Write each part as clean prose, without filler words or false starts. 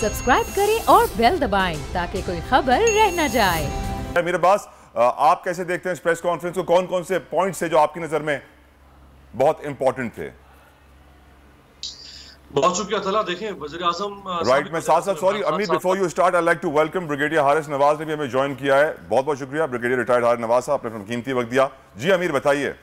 Subscribe करें और bell दबाएं ताकि कोई खबर रह न जाए। मेरे पास आप कैसे देखते हैं इस प्रेस कॉन्फ्रेंस को? कौन कौन से पॉइंट्स थे जो आपकी नजर में बहुत इंपॉर्टेंट थे? बहुत शुक्रिया तला। देखें वज़ीर आज़म राइट, मैं साथ साथ sorry Amir, before you start I like to welcome brigadier Haris Nawaz ने भी हमें ज्वाइन किया है। बहुत बहुत शुक्रिया ब्रिगेडियर रिटायर्ड हारिस नवाज साहब, आपने कीमती वक्त दिया। जी अमीर बताइए।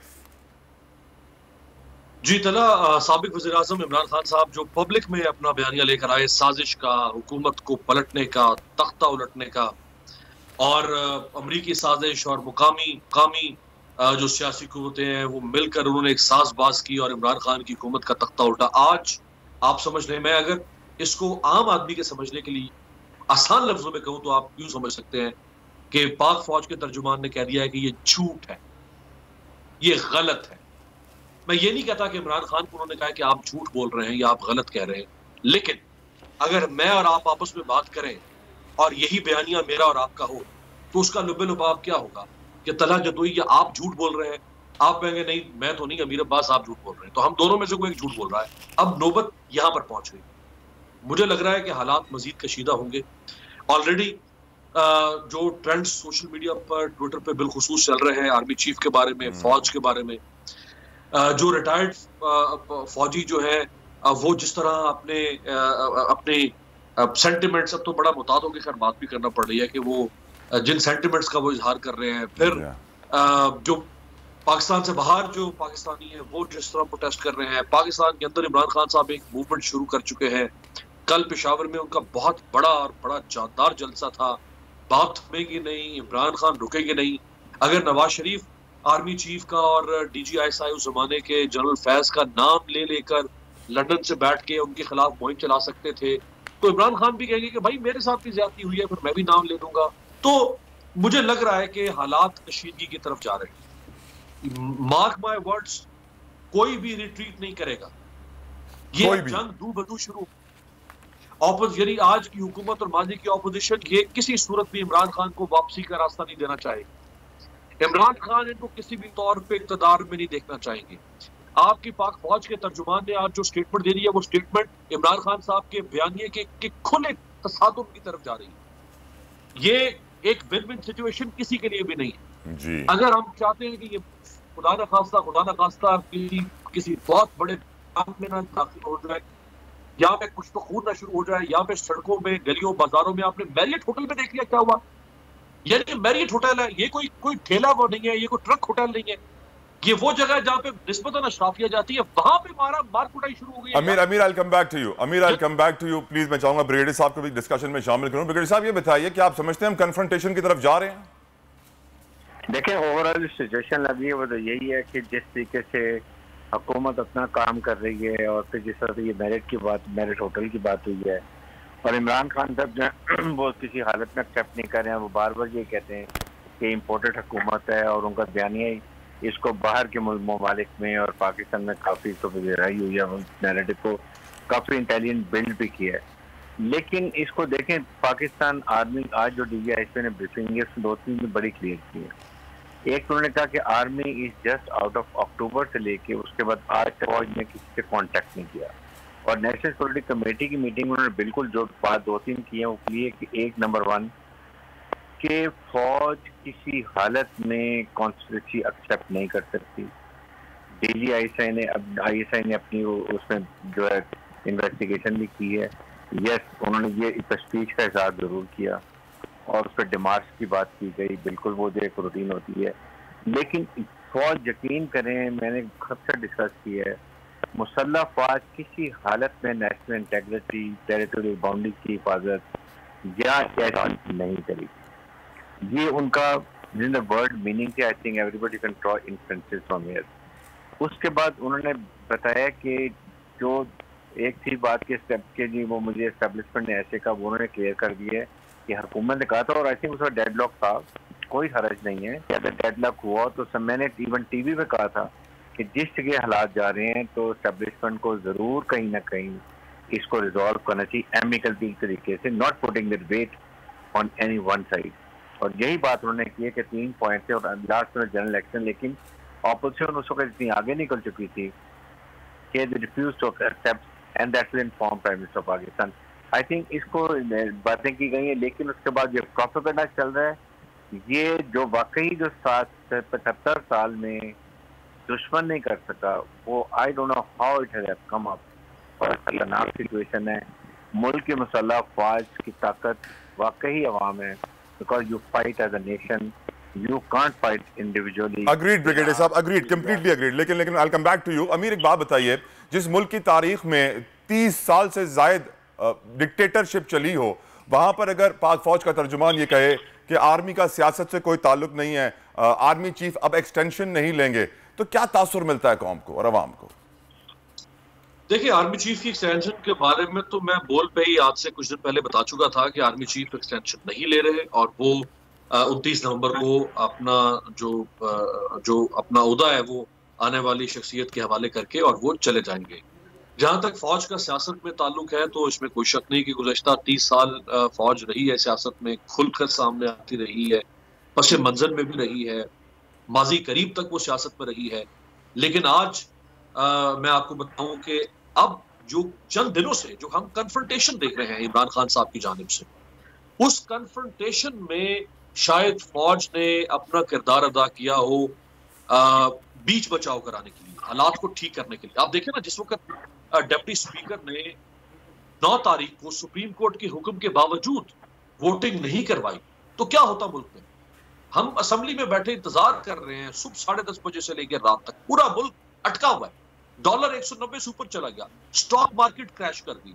जी तला, साबिक वज़ीर आज़म इमरान खान साहब जो पब्लिक में अपना बयानिया लेकर आए साजिश का, हुकूमत को पलटने का, तख्ता उलटने का, और अमरीकी साजिश और मुकामी जो सियासी कुव्वतें हैं वो मिलकर उन्होंने एक साजबाज की और इमरान खान की हुकूमत का तख्ता उल्टा। आज आप समझ लें, मैं अगर इसको आम आदमी के समझने के लिए आसान लफ्जों में कहूं तो आप यूं समझ सकते हैं कि पाक फौज के तर्जुमान ने कह दिया है कि ये झूठ है, ये गलत है। मैं ये नहीं कहता कि इमरान खान को उन्होंने कहा कि आप झूठ बोल रहे हैं या आप गलत कह रहे हैं, लेकिन अगर मैं और आप आपस में बात करें और यही बयानिया मेरा और आपका हो तो उसका लुबे लुबाब क्या होगा कि तला जदोई या आप झूठ बोल रहे हैं, आप कहेंगे नहीं मैं तो नहीं, अमीर अब्बास आप झूठ बोल रहे हैं, तो हम दोनों में से कोई एक झूठ बोल रहा है। अब नौबत यहां पर पहुंच गई। मुझे लग रहा है कि हालात मजीद कशीदा होंगे। ऑलरेडी जो ट्रेंड्स सोशल मीडिया पर, ट्विटर पर बिलखुसूस चल रहे हैं आर्मी चीफ के बारे में, फौज के बारे में, जो रिटायर्ड फौजी जो है वो जिस तरह अपने सेंटिमेंट्स, अब तो बड़ा मुताद होकर खैर बात भी करना पड़ रही है कि वो जिन सेंटिमेंट्स का वो इजहार कर रहे हैं, फिर जो पाकिस्तान से बाहर जो पाकिस्तानी है वो जिस तरह प्रोटेस्ट कर रहे हैं, पाकिस्तान के अंदर इमरान खान साहब एक मूवमेंट शुरू कर चुके हैं। कल पेशावर में उनका बहुत बड़ा और बड़ा जानदार जलसा था। बात थमेगी नहीं, इमरान खान रुकेंगे नहीं। अगर नवाज शरीफ आर्मी चीफ का और DGI उस जमाने के जनरल फैज का नाम ले लेकर लंदन से बैठ के उनके खिलाफ मुहिम चला सकते थे, तो इमरान खान भी कहेंगे कि भाई मेरे साथ भी ज्यादती हुई है, फिर मैं भी नाम ले लूंगा। तो मुझे लग रहा है कि हालात कशीदगी की तरफ जा रहे हैं। मार्क माय वर्ड्स, कोई भी रिट्रीट नहीं करेगा। ये जंग दू बदू शुरू। यानी आज की हुकूमत और माजी की ऑपोजिशन ये किसी सूरत में इमरान खान को वापसी का रास्ता नहीं देना चाहेगी। इमरान खान इनको किसी भी तौर पे इक़्तिदार में नहीं देखना चाहेंगे। आपकी पाक फौज के तर्जुमान ने आज जो स्टेटमेंट दे रही है वो स्टेटमेंट इमरान खान साहब के बयानिए के खुले तसादुम की तरफ जा रही है। ये एक विन विन सिचुएशन किसी के लिए भी नहीं है जी। अगर हम चाहते हैं कि ये खुदा न खास्ता किसी बहुत बड़े काम में ना दाखिल हो जाए, यहाँ पे कुछ तो खून ना शुरू हो जाए, यहाँ पे सड़कों में, गलियों, बाजारों में, आपने मैरियट होटल में देख लिया क्या हुआ। ये मैरियट होटल है, ये कोई ठेला वो नहीं है, ये कोई ट्रक होटल नहीं है, ये वो जगह है जहाँ पे निस्बतन अशराफिया जाती है, वहां पे मार कुटाई शुरू हो गई। Amir I come back to you please. मैं चाहूंगा ब्रिगेडियर साहब को भी डिस्कशन में शामिल करूं। ब्रिगेडियर साहब ये बताइए कि आप समझते हैं हम कन्फ्रंटेशन की तरफ जा रहे हैं? देखें, ओवरऑल सिचुएशन अभी है वो तो यही है कि जिस तरीके से हुकूमत अपना काम कर रही है और फिर जिस तरह से ये मैरिट होटल की बात हुई है और इमरान खान साहब जो वो किसी हालत में एक्सेप्ट नहीं कर रहे हैं, वो बार बार ये कहते हैं कि इम्पोर्टेड हुकूमत है और उनका बयानिया इसको बाहर के ममालिक में और पाकिस्तान में काफ़ी तो गहराई हुई है, नैरेटिव को काफ़ी इंटेलिजेंट बिल्ड भी किया है। लेकिन इसको देखें, पाकिस्तान आर्मी आज जो DGI ने ब्रीफिंग है उसमें 2-3 चीज़ें बड़ी क्लियर की है। एक तो उन्होंने कहा कि army is just out of October से लेके उसके बाद आज तक फौज ने किसी से कांटेक्ट नहीं किया। और नेशनल सिक्योरिटी कमेटी की मीटिंग उन्होंने बिल्कुल जो बात 2-3 की है वो क्लियर कि एक नंबर 1 कि फौज किसी हालत में कॉन्स्पिरेसी एक्सेप्ट नहीं कर सकती। DGI ने अपनी उसमें जो है इन्वेस्टिगेशन भी की है। यस, उन्होंने ये स्पीच का इज़हार जरूर किया और उस पर डिमार्च की बात की गई, बिल्कुल वो जो एक रूटीन होती है। लेकिन फौज, यकीन करें, मैंने सबसे डिस्कस किया है, मुसल्लह फौज किसी हालत में नेशनल इंटेग्रिटी, टेरिटोरियल बाउंड्री की हिफाजत या ऐसा नहीं करेगी। ये उनका इन द वर्ड मीनिंग थे। I think everybody can draw inferences from here. उसके बाद उन्होंने बताया कि जो एक थी बात के स्टेप के जी वो मुझे एस्टेब्लिशमेंट ने ऐसे कहा, वो उन्होंने क्लियर कर दिया है कि हुकूमत ने कहा था और आई थिंक उसका डेडलॉक था, कोई हरज नहीं है। अगर डेडलॉक हुआ तो मैंने इवन टीवी पे कहा था कि जिस जगह हालात जा रहे हैं तो एस्टेब्लिशमेंट को ज़रूर कहीं ना कहीं इसको रिजॉल्व करना चाहिए एमिकल तरीके से, not putting the weight on any one side. और यही बात उन्होंने की है कि 3 पॉइंट थे और लास्ट में जनरल इलेक्शन, लेकिन ऑपोजिशन उस वक्त इतनी आगे निकल चुकी थी कि they refuse to accept and that will inform prime minister of Pakistan. I think इसको बातें की गई हैं, लेकिन उसके बाद जो प्रोपेगेंडा चल रहा है, ये जो वाकई जो 75 साल में दुश्मन नहीं कर सका, वो I don't know how it has come up. और खतरनाक सिचुएशन है। मुल्क की मुसल्लह फौज की ताकत वाकई अवाम है, because you fight as a nation, you can't fight individually. Agreed brigadier साहब, अग्रीड, कंप्लीटली अग्रीड। लेकिन I will come back to you. Amir, एक बात बताइए, जिस मुल्क की तारीख में 30 साल से जायद डिक्टेटरशिप चली हो, वहां पर अगर पाक फौज का तर्जुमान ये कहे कि आर्मी का सियासत से कोई ताल्लुक नहीं है, आर्मी चीफ अब एक्सटेंशन नहीं लेंगे, तो क्या तासुर मिलता है कौम को और अवाम को? देखिए, आर्मी चीफ की एक्सटेंशन के बारे में तो मैं बोल पे ही आज से कुछ दिन पहले बता चुका था कि आर्मी चीफ एक्सटेंशन नहीं ले रहे, और वो 29 नवंबर को अपना जो अपना ओहदा है वो आने वाली शख्सियत के हवाले करके और वो चले जाएंगे। जहां तक फौज का सियासत में ताल्लुक है, तो इसमें कोई शक नहीं कि गुज़श्ता 30 साल फौज रही है सियासत में, खुलकर सामने आती रही है, पस मंजर में भी रही है, माजी करीब तक वो सियासत में रही है। लेकिन आज मैं आपको बताऊं कि अब जो चंद दिनों से जो हम कन्फ्रंटेशन देख रहे हैं इमरान खान साहब की जानिब से, उस कन्फ्रंटेशन में शायद फौज ने अपना किरदार अदा किया हो बीच बचाव कराने के लिए, हालात को ठीक करने के लिए। आप देखें ना, जिस वक्त डिप्टी स्पीकर ने 9 तारीख को सुप्रीम कोर्ट के हुक्म के बावजूद वोटिंग नहीं करवाई, तो क्या होता मुल्क में? हम असेंबली में बैठे इंतजार कर रहे हैं सुबह 10:30 बजे से लेकर रात तक, पूरा मुल्क अटका हुआ है। डॉलर 190 से ऊपर चला गया, स्टॉक मार्केट क्रैश कर दी,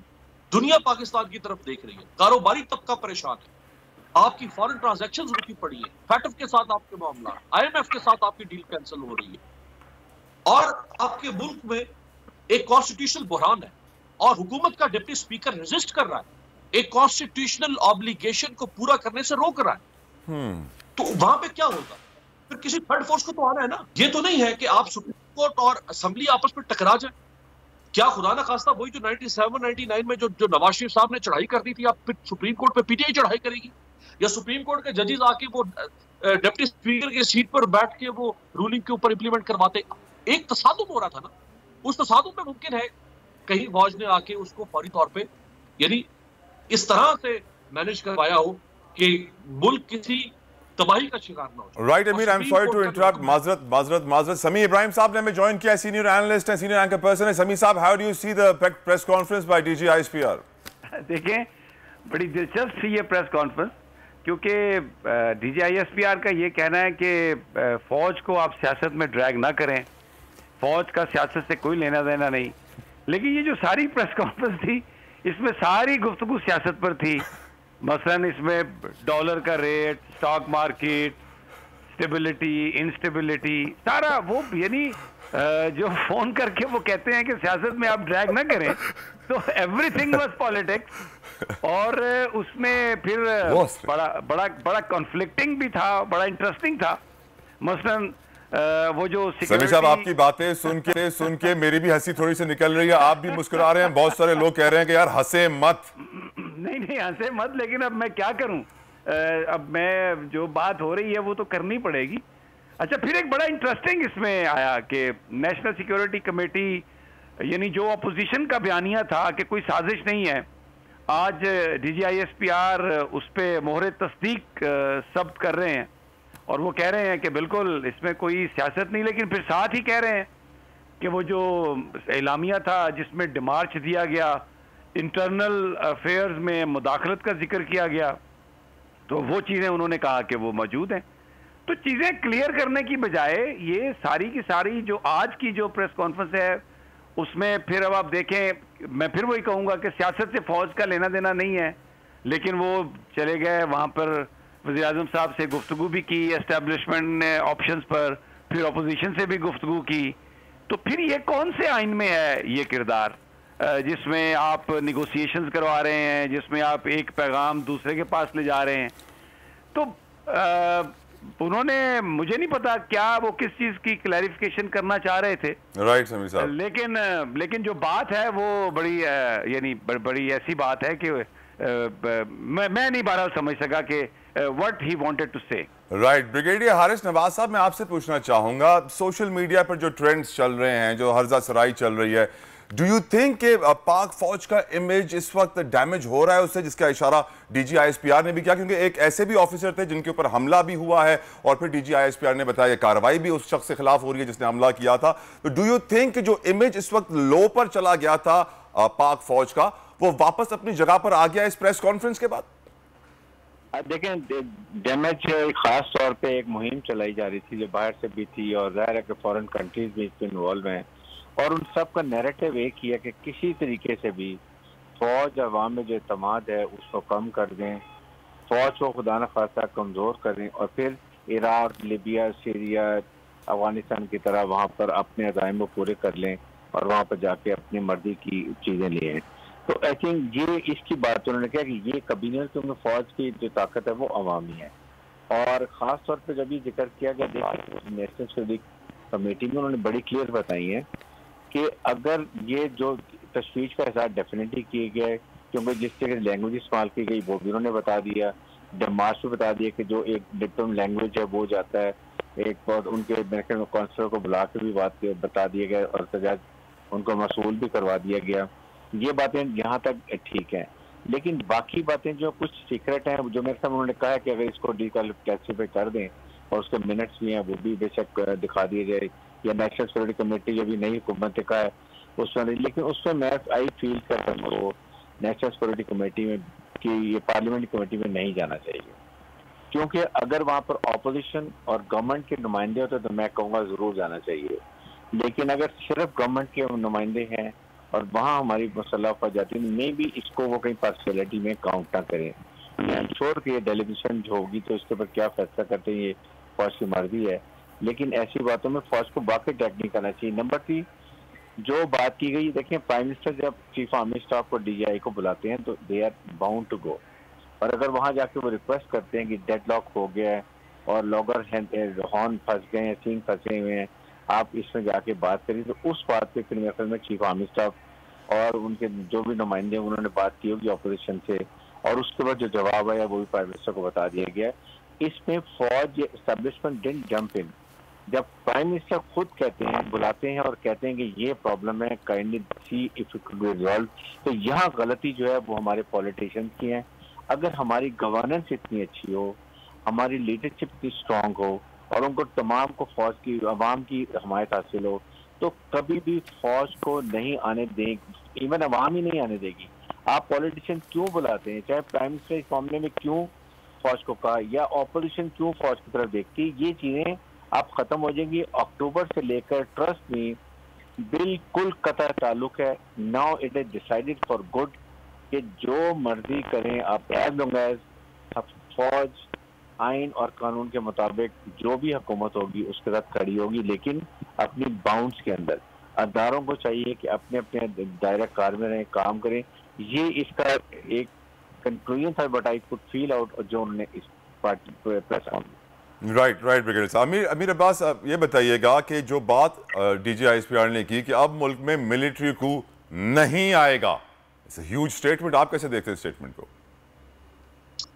दुनिया पाकिस्तान की तरफ देख रही है, कारोबारी तबका परेशान है, आपकी फॉरेन ट्रांजैक्शंस रुकी पड़ी है, फैटफ के साथ आपके मामला, IMF के साथ आपकी डील कैंसिल हो रही है, और आपके मुल्क में एक कॉन्स्टिट्यूशनल बुहरान है और हुकूमत का डिप्टी स्पीकर रेजिस्ट कर रहा है, एक कॉन्स्टिट्यूशनल ऑब्लिगेशन को पूरा करने से रोक रहा है। तो वहां पे क्या होगा? फिर किसी थर्ड फोर्स को तो आना है ना। ये तो नहीं है कि आप सुप्रीम कोर्ट और असेंबली आपस में टकरा जाए। क्या खुदा ना खास्ता वही जो 97-99 में जो नवाज शरीफ साहब ने चढ़ाई कर दी थी, आप फिर सुप्रीम कोर्ट पे PTI चढ़ाई करेगी? या सुप्रीम कोर्ट के जजेस आके वो डिप्टी स्पीकर की सीट पर बैठ के वो रूलिंग के ऊपर इंप्लीमेंट करवाते? एक तसादुम हो रहा था ना, उस तसादुम में मुमकिन है कहीं फौज ने आके उसको फौरी तौर पे यानी इस तरह से मैनेज करवाया हो कि मुल्क किसी तबाही का शिकार ना हो। Right Amir, I am sorry to interrupt, माजरत। समी इब्राहिम साहब ने हमें ज्वाइन किया, सीनियर एनालिस्ट है, सीनियर एंकर पर्सन है। Sami sahab, how do you see the press conference by DG ISPR? देखें, बड़ी दिलचस्प थी ये प्रेस कॉन्फ्रेंस, क्योंकि DG ISPR का ये कहना है कि फौज को आप सियासत में ड्रैग ना करें, फौज का सियासत से कोई लेना देना नहीं। लेकिन ये जो सारी प्रेस कॉन्फ्रेंस थी, इसमें सारी गुफ्तगू सियासत पर थी। मसलन इसमें डॉलर का rate, stock market, stability, instability, सारा वो यानी जो फोन करके वो कहते हैं कि सियासत में आप ड्रैग ना करें, तो एवरीथिंग वाज पॉलिटिक्स। और उसमें फिर बड़ा कॉन्फ्लिक्टिंग भी था, बड़ा इंटरेस्टिंग था। मसलन वो जो समी साहब, आपकी बातें सुन के मेरी भी हंसी थोड़ी सी निकल रही है, आप भी मुस्कुरा रहे हैं, बहुत सारे लोग कह रहे हैं कि यार हंसे मत। नहीं हंसे मत, लेकिन अब मैं क्या करूं? अब मैं जो बात हो रही है वो तो करनी पड़ेगी। अच्छा, फिर एक बड़ा इंटरेस्टिंग इसमें आया कि नेशनल सिक्योरिटी कमेटी, यानी जो अपोजिशन का बयानिया था कि कोई साजिश नहीं है, आज DG ISPR उस पर मोहरे तस्दीक सब्त कर रहे हैं और वो कह रहे हैं कि बिल्कुल इसमें कोई सियासत नहीं। लेकिन फिर साथ ही कह रहे हैं कि वो जो एलामिया था जिसमें डिमार्च दिया गया, इंटरनल अफेयर्स में मुदाखलत का जिक्र किया गया, तो वो चीज़ें उन्होंने कहा कि वो मौजूद हैं। तो चीज़ें क्लियर करने की बजाय ये सारी की सारी जो आज की जो प्रेस कॉन्फ्रेंस है, उसमें फिर अब आप देखें, मैं फिर वही कहूँगा कि सियासत से फौज का लेना देना नहीं है, लेकिन वो चले गए वहाँ पर वज़ीर आज़म साहब से गुफ्तगू भी की एस्टेब्लिशमेंट ऑप्शंस पर, फिर अपोजिशन से भी गुफ्तगू की। तो फिर ये कौन से आइन में है ये किरदार जिसमें आप निगोशिएशंस करवा रहे हैं, जिसमें आप एक पैगाम दूसरे के पास ले जा रहे हैं? तो उन्होंने, मुझे नहीं पता क्या वो किस चीज़ की क्लैरिफिकेशन करना चाह रहे थे। राइट समीर साहब, लेकिन जो बात है वो बड़ी यानी बड़ी ऐसी बात है कि मैं नहीं बहरहाल समझ सका कि व्हाट ही वांटेड टू से। राइट। ब्रिगेडियर हारिस नवाज साहब, मैं आपसे पूछना चाहूंगा, सोशल मीडिया पर जो ट्रेंड्स चल रहे हैं, जो हर्जा सराई चल रही है, डू यू थिंक कि पाक फौज का इमेज इस वक्त डैमेज हो रहा है उससे, जिसका इशारा डीजी आईएसपीआर ने भी किया, क्योंकि एक ऐसे भी ऑफिसर थे जिनके ऊपर हमला भी हुआ है और फिर डीजी आईएसपीआर ने बताया कार्रवाई भी उस शख्स के खिलाफ हो रही है जिसने हमला किया था। तो डू यू थिंक जो इमेज इस वक्त लो पर चला गया था पाक फौज का, वो वापस अपनी जगह पर आ गया इस प्रेस कॉन्फ्रेंस के बाद? देखें, डैमेज खास तौर पे एक मुहिम चलाई जा रही थी जो बाहर से भी थी और जाहिर है कि फॉरेन कंट्रीज भी इसमें इन्वॉल्व हैं, और उन सब का नैरेटिव एक ही है कि किसी तरीके से भी फौज अवाम में जो एतमाद है उसको कम कर दें, फौज को खुदा न खासा कमज़ोर करें और फिर इराक, लिबिया, सीरिया, अफगानिस्तान की तरह वहाँ पर अपने अज़ाइम को पूरे कर लें और वहाँ पर जाके अपनी मर्जी की चीज़ें लें। तो आई थिंक ये इसकी बात उन्होंने कहा कि ये कभी नहीं, क्योंकि फौज की जो ताकत है वो अवामी है। और ख़ास तौर पे जब ये जिक्र किया गया, देखिए नेशनल सिक्योरिटी कमेटी में उन्होंने बड़ी क्लियर बताई है कि अगर ये जो तशवीश का एहसास डेफिनेटली किए गया है, क्योंकि जिस तरह की लैंग्वेज इस्तेमाल की गई वो भी उन्होंने बता दिया, डेमार्श भी बता दिया कि जो एक डिप्लोम लैंग्वेज है वो जाता है, एक बहुत उनके काउंसलर को बुला के भी बात बता दिया गया और सजा उनको मसूल भी करवा दिया गया। ये बातें यहाँ तक ठीक है, लेकिन बाकी बातें जो कुछ सीक्रेट हैं, जो मेरे साथ उन्होंने कहा है कि अगर इसको डिक्लासिफाई कर दें और उसके मिनट्स भी हैं वो भी बेशक दिखा दिए जाए, या नेशनल सिक्योरिटी कमेटी जो भी नई हुकूमत का है उसमें, लेकिन उसमें मैं आई फील कर रहा हूँ नेशनल सिक्योरिटी कमेटी में कि ये पार्लियामेंट कमेटी में नहीं जाना चाहिए, क्योंकि अगर वहाँ पर अपोजिशन और गवर्नमेंट के नुमाइंदे होते तो मैं कहूँगा ज़रूर जाना चाहिए, लेकिन अगर सिर्फ गवर्नमेंट के नुमाइंदे हैं और वहाँ हमारी मसला हो जाती है, मे भी इसको वो कहीं पार्शलिटी में काउंट ना करें। आई एम श्योर कि ये डेलीगेशन जो होगी तो इसके ऊपर क्या फैसला करते हैं ये फौज की मर्जी है, लेकिन ऐसी बातों में फौज को वाकई टैग नहीं करना चाहिए। नंबर 3, जो बात की गई, देखिए प्राइम मिनिस्टर जब चीफ आर्मी स्टाफ को DGI को बुलाते हैं तो they are bound to go, और अगर वहाँ जाके वो रिक्वेस्ट करते हैं कि डेडलॉक हो गया है और लॉगर हॉर्न फंस गए हैं, सींग फंसे हुए हैं, आप इसमें जाके बात करिए, तो उस बात पे फिर मेरे में चीफ आर्मी स्टाफ और उनके जो भी नुमाइंदे उन्होंने बात की होगी अपोजिशन से, और उसके बाद जो जवाब आया वो भी प्राइम मिनिस्टर को बता दिया गया। इसमें फौज एस्टेब्लिशमेंट डिडंट जंप इन। जब प्राइम मिनिस्टर खुद कहते हैं, बुलाते हैं और कहते हैं कि ये प्रॉब्लम है, kindly see if it could be resolve, तो यहाँ गलती जो है वो हमारे पॉलिटिशियंस की है। अगर हमारी गवर्नेंस इतनी अच्छी हो, हमारी लीडरशिप इतनी स्ट्रांग हो और उनको तमाम को फौज की अवाम की हमायत हासिल हो, तो कभी भी फौज को नहीं आने देगी, इवन अवाम ही नहीं आने देगी। आप पॉलिटिशियन क्यों बुलाते हैं, चाहे प्राइम मिनिस्टर इस मामले में क्यों फौज को कहा या ऑपोजिशन क्यों फौज की तरफ देखती, ये चीजें आप खत्म हो जाएंगी। अक्टूबर से लेकर ट्रस्ट में बिल्कुल कतई ताल्लुक है। Now it is decided for good कि जो मर्जी करें आप, एज लॉन्ग एज फौज आइन और कानून के मुताबिक जो भी हुकूमत होगी उसके साथ खड़ी होगी, लेकिन अपनी बाउंड्स के अंदर। अदारों को चाहिए कि अपने अपने दायरा कार में रहें, काम करें। ये इसका एक कंक्लूजन था, but I could feel out जो उन्होंने इस party press on. Right brigadier साहब। अमीर अब्बास, ये बताइएगा कि जो बात DG ISPR ने की कि अब मुल्क में मिलिट्री कू नहीं आएगा, इट्स अ ह्यूज स्टेटमेंट, आप कैसे देखते हैं स्टेटमेंट को?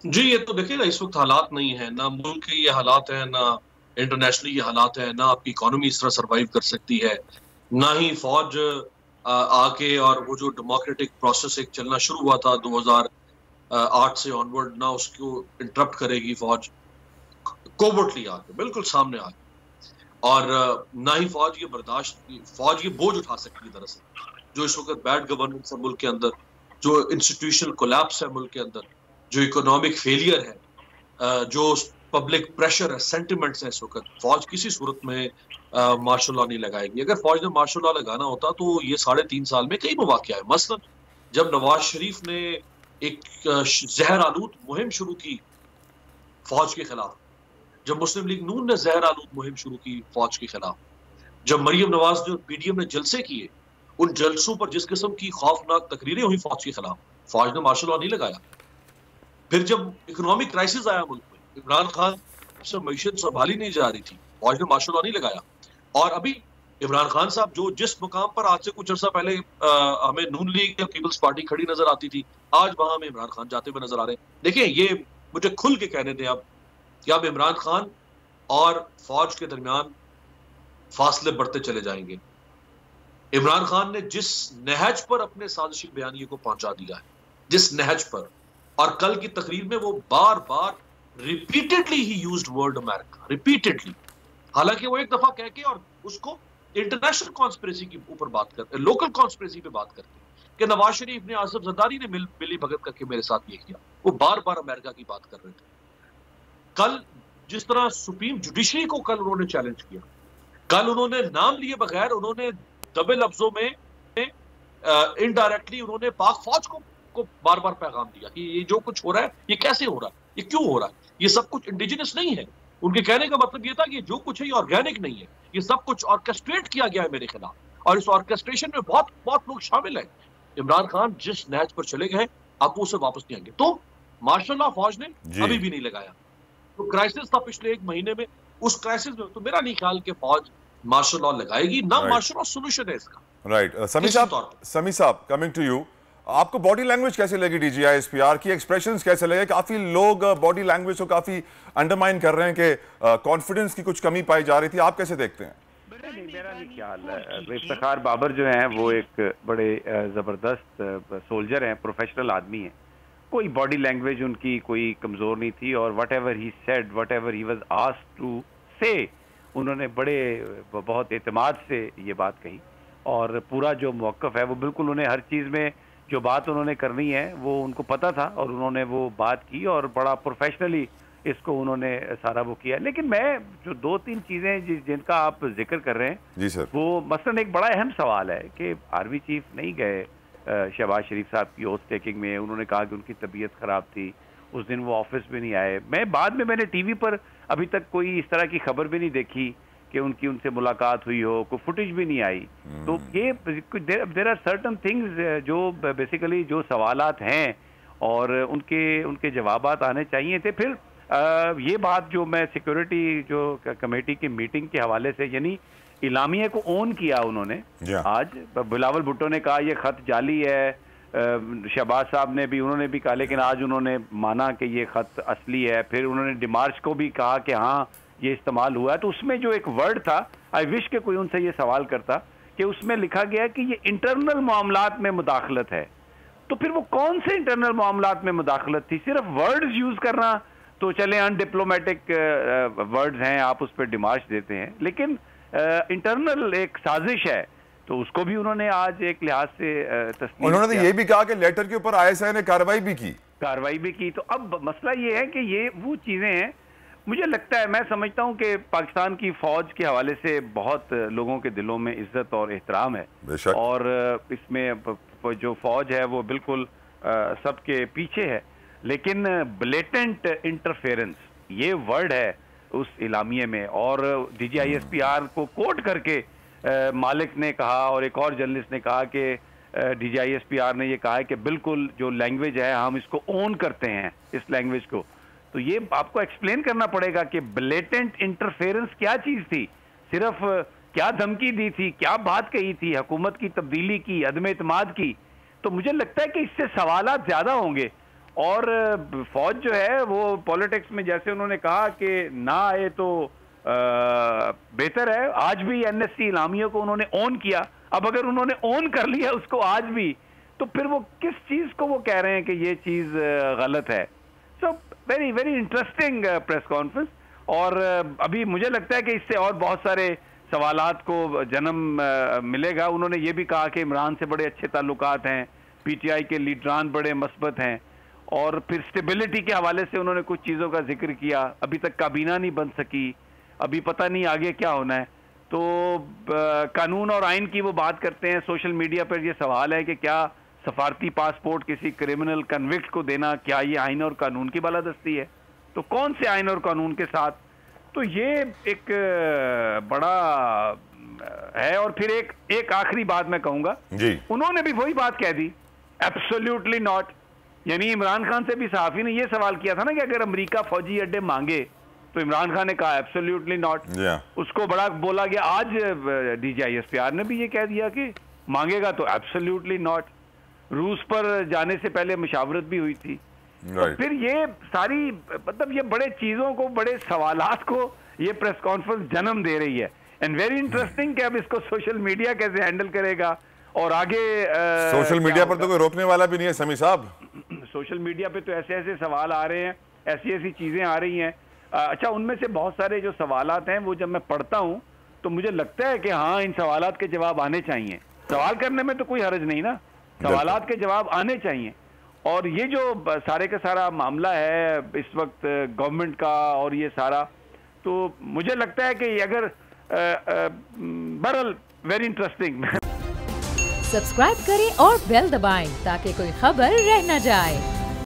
जी, ये तो देखिएगा इस वक्त हालात नहीं है, ना मुल्क के ये हालात है, ना इंटरनेशनली ये हालात है, ना आपकी इकोनॉमी इस तरह सर्वाइव कर सकती है, ना ही फौज आके और वो जो डेमोक्रेटिक प्रोसेस एक चलना शुरू हुआ था 2008 से ऑनवर्ड, ना उसको इंटरप्ट करेगी फौज कोवर्टली आके, बिल्कुल सामने आके, और ना ही फौज ये बोझ उठा सकती है। दरअसल जो इस वक्त बैड गवर्नेंस है मुल्क के अंदर, जो इंस्टीट्यूशनल कोलैप्स है मुल्क के अंदर, जो इकोनॉमिक फेलियर है, जो पब्लिक प्रेशर है, सेंटिमेंट्स है, इस वक्त फौज किसी सूरत में मार्शल लॉ नहीं लगाएगी। अगर फौज ने मार्शल लॉ लगाना होता तो ये 3.5 साल में कई मौके आए। मसलन जब नवाज शरीफ ने एक जहर आलूद मुहिम शुरू की फौज के खिलाफ, जब मुस्लिम लीग नून ने जहर आलूद मुहिम शुरू की फौज के खिलाफ, जब मरियम नवाज ने PDM ने जलसे किए, उन जलसों पर जिस किस्म की खौफनाक तकरीरें हुई फौज के खिलाफ, फौज ने मार्शल लॉ नहीं लगाया। फिर जब इकोनॉमिक क्राइसिस आया मुल्क में, इमरान खान से मईशत संभाली नहीं जा रही थी, फौज ने मार्शल लॉ नहीं लगाया। और अभी इमरान खान साहब जो जिस मुकाम पर आज से कुछ अर्सा पहले हमें नून लीग या पीपल्स पार्टी खड़ी नजर आती थी, आज वहां हमें इमरान खान जाते हुए नजर आ रहे हैं। देखिए, ये मुझे खुल के कहने दें आप कि अब इमरान खान और फौज के दरमियान फासले बढ़ते चले जाएंगे। इमरान खान ने जिस नहज पर अपने साजिशी बयानिए को पहुंचा दिया है, जिस नहज पर, और कल की तकरीर में वो बार बार रिपीटेडली ही यूज्ड वर्ड अमेरिका, रिपीटेडली, हालांकि वो एक दफा कह के और उसको इंटरनेशनल कॉन्स्पिरेसी के ऊपर बात करते, लोकल कॉन्स्पिरेसी पे बात करते कि नवाज शरीफ ने, आसिफ जरदारी ने मिली भगत करके मेरे साथ ये किया। वो बार बार अमेरिका की बात कर रहे थे। कल जिस तरह सुप्रीम जुडिशरी को कल उन्होंने चैलेंज किया, कल उन्होंने नाम लिए बगैर, उन्होंने दबे लफ्जों में इनडायरेक्टली उन्होंने पाक फौज को बार बार पैगाम दिया कि ये जो कुछ हो रहा है ये कैसे हो रहा है, ये क्यों हो रहा है, ये सब कुछ इंडिजिनस नहीं है। उनके कहने का मतलब ये था कि जो कुछ है ये ऑर्गेनिक नहीं है, ये सब कुछ ऑर्केस्ट्रेट किया गया है मेरे खिलाफ, और इस ऑर्केस्ट्रेशन में बहुत बहुत लोग शामिल हैं। इमरान खान जिस नहज पर चले गए अब वो उसे वापस नहीं आएंगे। तो मार्शल लॉ फौज ने अभी भी नहीं लगाया, तो क्राइसिस था पिछले एक महीने में, उस क्राइसिस में तो मेरा नहीं ख्याल कि फौज मार्शल लॉ लगाएगी, ना मार्शल लॉ सोल्यूशन है इसका। राइट, समी साहब कमिंग टू यू, आपको बॉडी लैंग्वेज कैसे लगी डीजीआईएसपीआर की, एक्सप्रेशंस कैसे लगे? काफी लोग बॉडी लैंग्वेज को काफी अंडरमाइन कर रहे हैं कि कॉन्फिडेंस की कुछ कमी पाई जा रही थी, आप कैसे देखते हैं? मेरा नहीं ख्याल। इफ्तिखार बाबर जो हैं वो एक बड़े जबरदस्त सोल्जर हैं, प्रोफेशनल आदमी हैं, कोई बॉडी लैंग्वेज उनकी कोई कमजोर नहीं थी, और whatever he said, whatever he was asked to say, उन्होंने बहुत एतमाद से ये बात कही, और पूरा जो मौक़िफ़ है वो बिल्कुल, उन्हें हर चीज़ में जो बात उन्होंने करनी है वो उनको पता था, और उन्होंने वो बात की और बड़ा प्रोफेशनली इसको उन्होंने सारा वो किया। लेकिन मैं जो 2-3 चीज़ें जिनका आप जिक्र कर रहे हैं जी सर, वो मसलन एक बड़ा अहम सवाल है कि आर्मी चीफ नहीं गए शहबाज शरीफ साहब की ओथ टेकिंग में, उन्होंने कहा कि उनकी तबीयत ख़राब थी, उस दिन वो ऑफिस में नहीं आए। बाद में मैंने टीवी पर अभी तक कोई इस तरह की खबर भी नहीं देखी कि उनसे मुलाकात हुई हो, कोई फुटेज भी नहीं आई। तो ये देयर आर सर्टन थिंग्स जो बेसिकली जो सवालात हैं और उनके जवाबात आने चाहिए थे। फिर ये बात जो मैं सिक्योरिटी जो कमेटी की मीटिंग के हवाले से, यानी इलामिया को ओन किया उन्होंने, आज बिलावल भुट्टो ने कहा ये खत जाली है, शहबाज साहब ने भी, उन्होंने भी कहा, लेकिन आज उन्होंने माना कि ये खत असली है। फिर उन्होंने डिमार्च को भी कहा कि हाँ ये इस्तेमाल हुआ है। तो उसमें जो एक वर्ड था, आई विश के कोई उनसे ये सवाल करता कि उसमें लिखा गया कि ये इंटरनल मामलात में मुदाखलत है। तो फिर वो कौन से इंटरनल मामलात में मुदाखलत थी? सिर्फ वर्ड्स यूज करना तो चले, अनडिप्लोमेटिक वर्ड्स हैं, आप उस पर डिमार्च देते हैं, लेकिन इंटरनल एक साजिश है, तो उसको भी उन्होंने आज एक लिहाज से तस्लीम। उन्होंने तो ये भी कहा कि लेटर के ऊपर आईएसआई ने कार्रवाई भी की। तो अब मसला ये है कि ये वो चीजें हैं, मुझे लगता है, मैं समझता हूं कि पाकिस्तान की फौज के हवाले से बहुत लोगों के दिलों में इज्जत और एहतराम है, और इसमें जो फौज है वो बिल्कुल सबके पीछे है। लेकिन ब्लेटेंट इंटरफेरेंस ये वर्ड है उस इलामिये में, और डीजीआईएसपीआर को कोट करके मालिक ने कहा और एक और जर्नलिस्ट ने कहा कि डीजीआईएसपीआर ने ये कहा है कि बिल्कुल जो लैंग्वेज है हम इसको ओन करते हैं, इस लैंग्वेज को। तो ये आपको एक्सप्लेन करना पड़ेगा कि ब्लेटेंट इंटरफेरेंस क्या चीज थी, सिर्फ क्या धमकी दी थी, क्या बात कही थी, हुकूमत की तब्दीली की, अदम एतमाद की। तो मुझे लगता है कि इससे सवालात ज्यादा होंगे, और फौज जो है वो पॉलिटिक्स में, जैसे उन्होंने कहा कि ना आए तो बेहतर है, आज भी एनएससी इलामिया को उन्होंने ओन किया। अब अगर उन्होंने ओन कर लिया उसको आज भी, तो फिर वो किस चीज को वो कह रहे हैं कि ये चीज गलत है। So very very interesting press conference, और अभी मुझे लगता है कि इससे और बहुत सारे सवालात को जन्म मिलेगा। उन्होंने ये भी कहा कि इमरान से बड़े अच्छे ताल्लुकात हैं, पीटीआई के लीडरान बड़े मस्बत हैं, और फिर स्टेबिलिटी के हवाले से उन्होंने कुछ चीज़ों का जिक्र किया। अभी तक काबीना नहीं बन सकी, अभी पता नहीं आगे क्या होना है। तो कानून और आइन की वो बात करते हैं। सोशल मीडिया पर ये सवाल है कि क्या सफारती पासपोर्ट किसी क्रिमिनल कन्विक्ट को देना, क्या ये आइन और कानून की बालादस्ती है? तो कौन से आइन और कानून के साथ? तो ये एक बड़ा है। और फिर एक आखिरी बात मैं कहूंगा, उन्होंने भी वही बात कह दी, एब्सोल्युटली नॉट। यानी इमरान खान से भी सहाफी ने ये सवाल किया था ना कि अगर अमेरिका फौजी अड्डे मांगे, तो इमरान खान ने कहा एब्सोल्युटली नॉट। उसको बड़ा बोला गया। आज डीजीआईएसपीआर ने भी ये कह दिया कि मांगेगा तो एब्सोल्युटली नॉट। रूस पर जाने से पहले मुशावरत भी हुई थी। तो फिर ये सारी, मतलब ये बड़े चीजों को, बड़े सवालात को ये प्रेस कॉन्फ्रेंस जन्म दे रही है। एंड वेरी इंटरेस्टिंग कि अब इसको सोशल मीडिया कैसे हैंडल करेगा और आगे सोशल मीडिया पर तो कोई रोकने वाला भी नहीं है समी साहब। सोशल मीडिया पे तो ऐसे ऐसे सवाल आ रहे हैं, ऐसी ऐसी चीजें आ रही हैं। अच्छा, उनमें से बहुत सारे जो सवालात हैं वो जब मैं पढ़ता हूँ तो मुझे लगता है कि हाँ, इन सवालात के जवाब आने चाहिए। सवाल करने में तो कोई हर्ज नहीं ना, सवालात के जवाब आने चाहिए। और ये जो सारे का सारा मामला है इस वक्त गवर्नमेंट का और ये सारा, तो मुझे लगता है कि अगर बहरहाल वेरी इंटरेस्टिंग। सब्सक्राइब करें और बेल दबाएं ताकि कोई खबर रह न जाए।